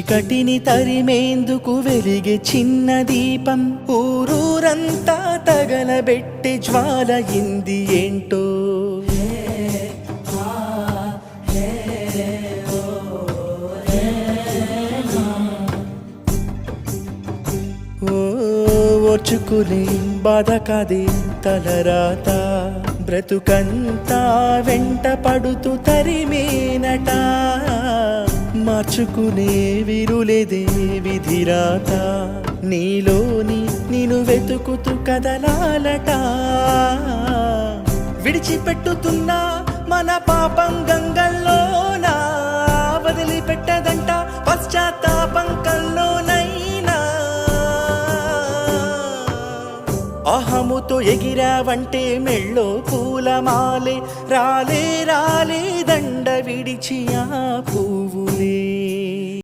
చీకటిని తరిమేందుకు వెలిగే చిన్న దీపం ఊరూరంతా తగలబెట్టి జ్వాలయింది ఏంటో. ఓర్చుకునే బాధ కాదే తలరాత, బ్రతుకంతా వెంట పడుతూ తరిమేనట. మార్చుకునే విరులేదే విధిరాత, నీలోని నిన్ను వెతుకుతూ కదలాలట. విడిచిపెట్టుతున్నా మన పాపం గంగల్లోనా, వదిలిపెట్టదంట పశ్చాత్తాపం కల్లోనైనా. అహముతో ఎగిరావంటే మెళ్ళో పూలమాలే రాలే రాలే దండ విడిచి ఆ పువ్వులే.